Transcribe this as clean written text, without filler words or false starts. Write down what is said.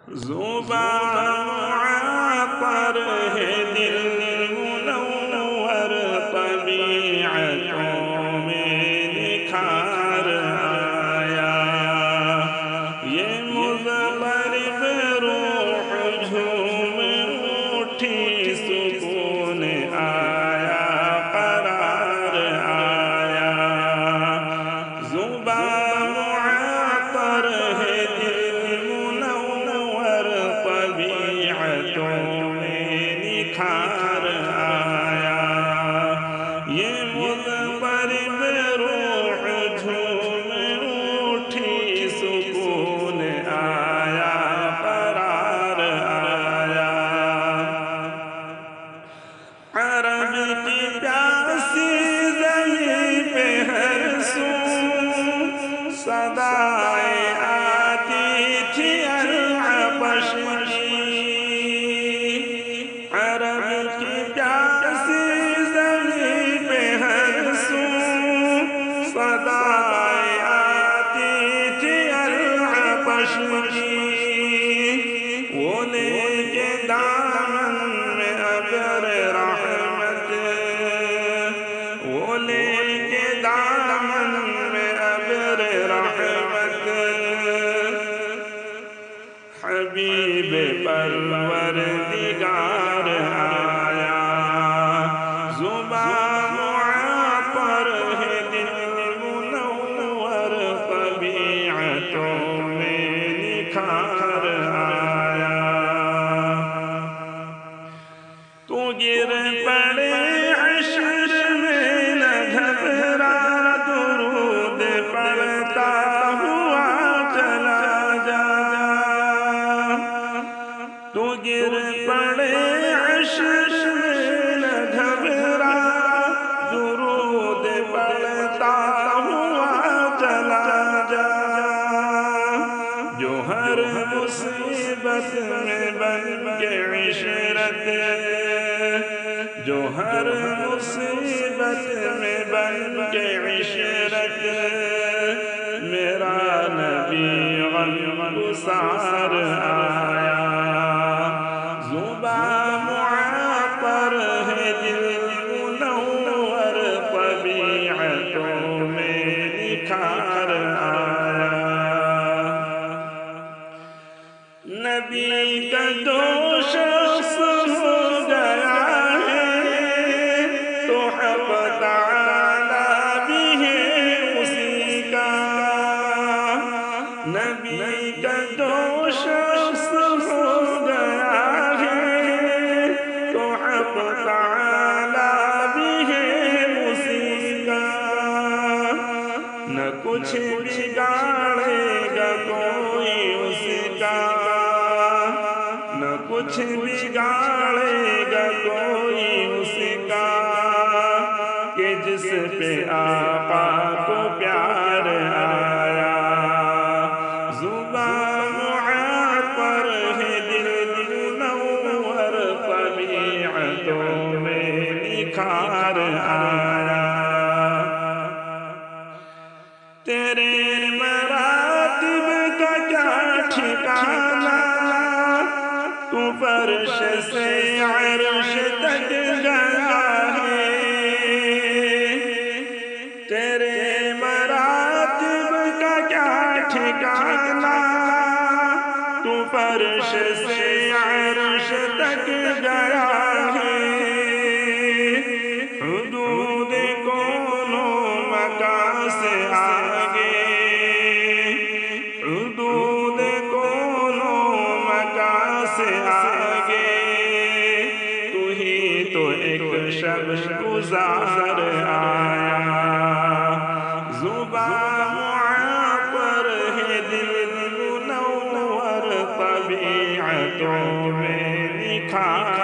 زبان معطر ہے دل منور طبیعتوں میں نکھار آیا یہ مضطرب روح جھوم اٹھی سکون آیا قرار آیا زبان معطر ہے دل منور طبیعتوں میں نکھار آیا یہ مضطرب روح جھوم اٹھی سکون آیا قرار آیا عرب کی پیاسی زمین پہ ہر سو صدائے آتی تھی العطش کی عرب کی پیاسی زمین پہ ہر سو صدائے آتی تھی العطش کی وہ لے کے دامن میں ابر رحمت وہ لے کے دامن میں ابر رحمت حبیب پروردگار آیا زبان معطر ہے دل منور طبیعتوں میں نکھار آیا تو گر پڑے عشر میں نہ گھبرا درود پڑھتا ہوا چلا جا تو گر پڑے عشر میں نہ گھبرا درود پڑھتا ہوا چلا جا جو ہر مصیبت میں بن کے عشرت جو ہر مصیبت میں بن کے عشرت میرا نبی غم گسار آیا زبان معطر ہے دل منور طبیعتوں میں نکھار آیا نبی کا جو شخص ہو گیا ہے تو حق تعالی بھی ہے اسی کا نبی کا جو شخص ہو گیا ہے تو حق تعالی بھی ہے اسی کا نہ کچھ بگاڑے گا کوئی اس کا نہ کچھ بگاڑے گا کوئی اس کا کہ جس پہ آقا کو پیار آیا زبان معطر ہے دل منور طبیعتوں میں نکھار آیا تیرے مراتب کا کیا ٹھکانا تو فرش سے عرش تک گیا ہے تیرے مراتب کا کیا ٹھکانا تو فرش سے عرش تک گیا ہے حدود کون و مکان سے آگے حدود کون و مکان سے آگے تو ہی تو ایک شب گزار آیا زبان معطر ہے دل منور طبیعتوں میں نکھار